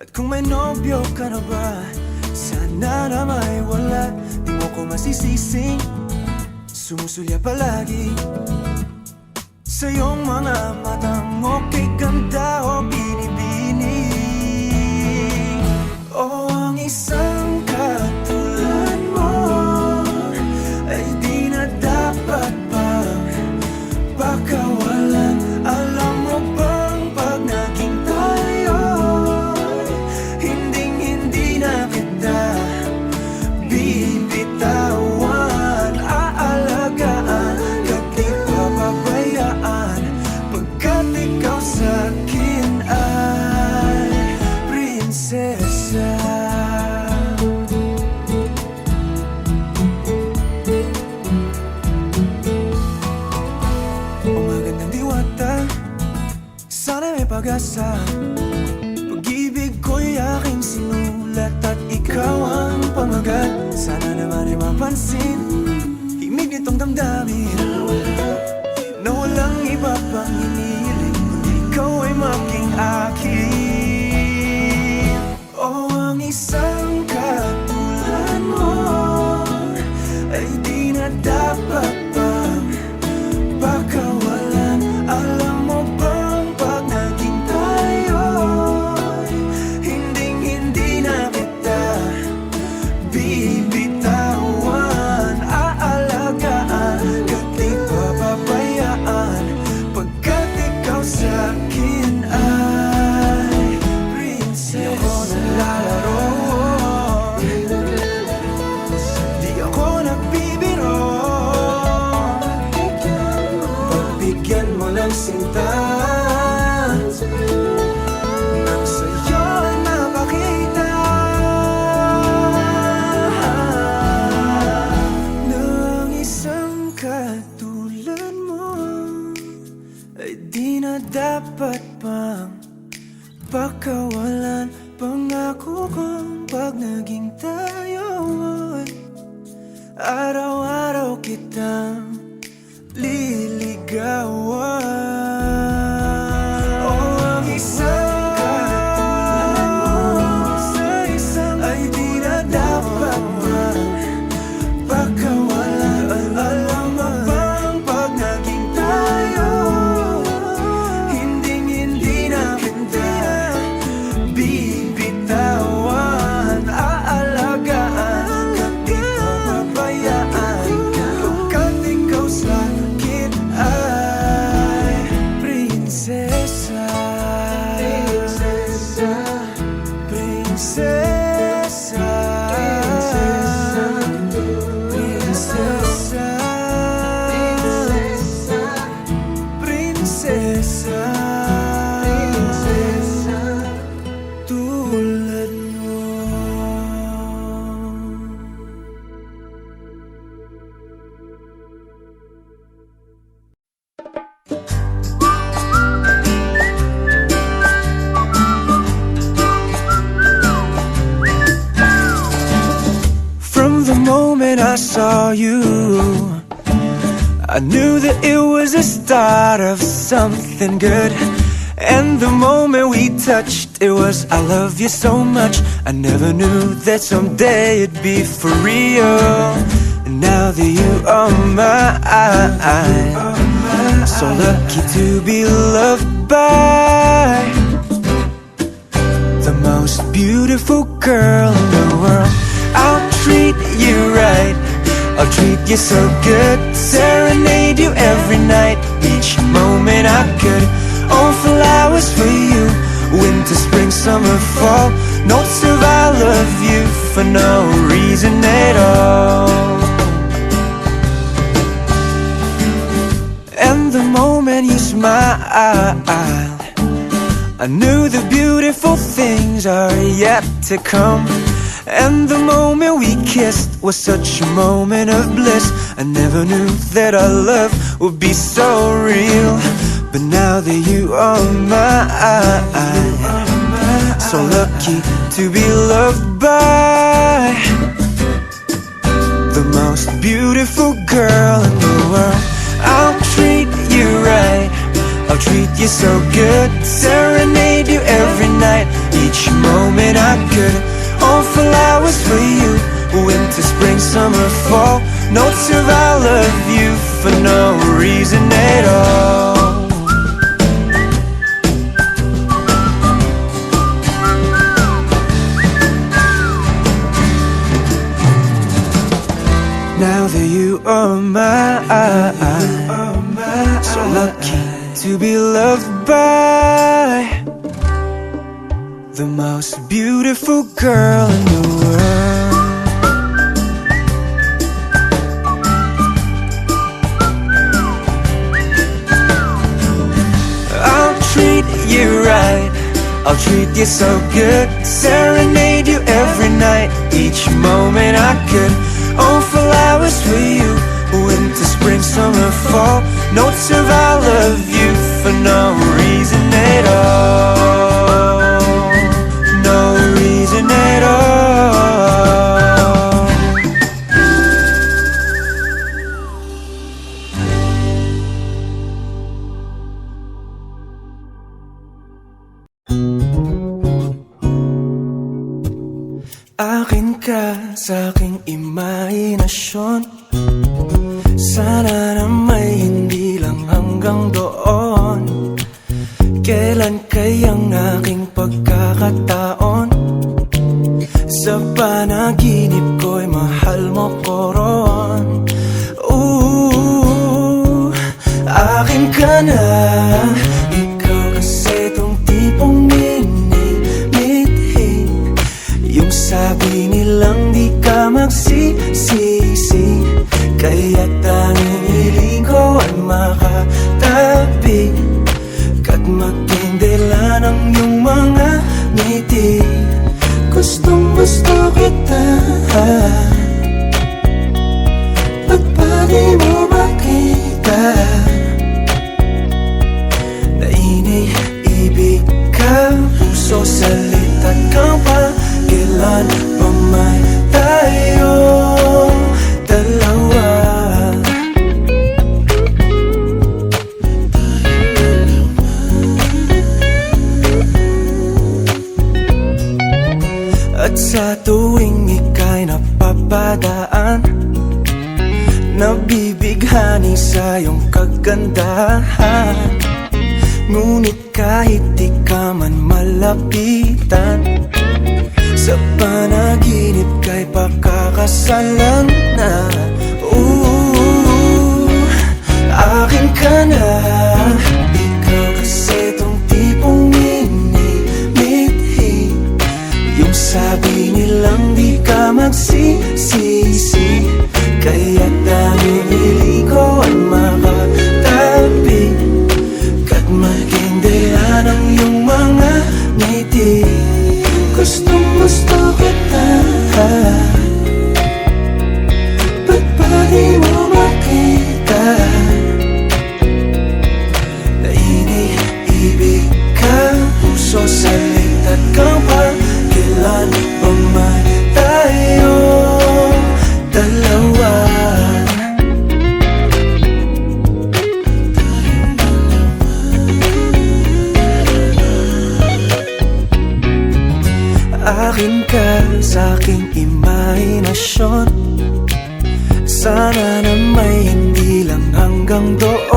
At kung may nobyo ka na ba, sana na may wala. Di mo ko masisising sumusulya palagi sa iyong mga matang okay ganda o binibini. O ang isang katulad mo ay di na dapat pang pakawalan. Alam mo bang pag naging tayo, hindi na kita bibitawan. Aalagaan ka't di papabayaan, pagkat ikaw sa'kin ay prinsesa. O magandang diwata, sana may pag-asa. Pag-ibig ko'y aking sinulat at ikaw ang pamagat. Sana naman ay mapansin himig nitong damdamin na walang iba pang hinihiling kundi ikaw ay maging akin. O ang isang katulad mo ay di na dapat pang pakawalan. Alam mo bang pag naging tayo, hindi na kita bibitawan. Aalagaan ka't di papabayaan, pagkat ikaw sa'kin ay prinsesa. Di ako naglalaro, di ako nagbibiro. Pagbigyan mo ng sinta, nang sa'yo napakita ng isang katulad mo ay di na dapat pang pakawalan. Pangako kong pag naging tayo, araw-araw kitang liligawan. O ang isang katulad mo ay di na dapat pang pakawalan. Alam mo bang pag naging tayo, hindi na kita bibitawan. Aalagaan ka't di papabayaan, pagkat ikaw sa'kin ay prinsesa. Prinsesa, prinsesa, prinsesa, prinsesa, tulad mo. From the moment I saw you, I knew that it was the start of something good. And the moment we touched, it was I love you so much. I never knew that someday it'd be for real. And now that you are mine, so lucky to be loved by the most beautiful girl in the world. I'll treat you right, I'll treat you so good, serenade you every night, each moment I could. Oh, flowers for you, winter, spring, summer, fall, notes of I love you for no reason at all. And the moment you smiled, I knew the beautiful things are yet to come. And the moment we kissed was such a moment of bliss. I never knew that our love would be so real. But now that you are mine, so lucky to be loved by the most beautiful girl in the world. I'll treat you right, I'll treat you so good, serenade you every night, each moment could. All flowers for you, winter, spring, summer, fall. Notes of I love you for no reason at all. Now that you are mine, so lucky to be loved by the most beautiful girl in the world. I'll treat you right, I'll treat you so good, serenade you every night, each moment I could. Oh, flowers for you, winter, spring, summer, fall. Notes of I love you for no reason at all. No reason at all. Akin ka sa aking imahinasyon, sana na may hindi lang hanggang doon. Kailan kayang aking pagkakataon? Sa panaginip ko'y mahal mo ko ron. Akin ka na, ikaw kasi tong tipong minimithi. Yung sabi nilang di ka magsisisi, kaya tanging hiling ko ay makatabi kat magtindela ng iyong mga ngiti. Gustong gusto kita, ba't ba di mo makita na iniibig ka? Puso salita ka pa, kailan pa may tayo dalawa? At sa tuwing ika'y napapadaan, nabibighani sa iyong kagandahan. Ngunit kahit di ka man malapitan, sa panaginip ka'y pakakasalan na. Akin ka na, ikaw kasi tong tipong minimithi. Yung sabi nilang di ka magsisisi, kaya tanging hiling ko ay makatabi kat magindela ng iyong mga ngiti. Gustong gusto kita, ba't ba di mo makita na iniibig ka? Puso salita't ka pa, kailan pa man tayo dalawa? Akin ka sa aking imahinasyon, sana na may hindi lang hanggang doon.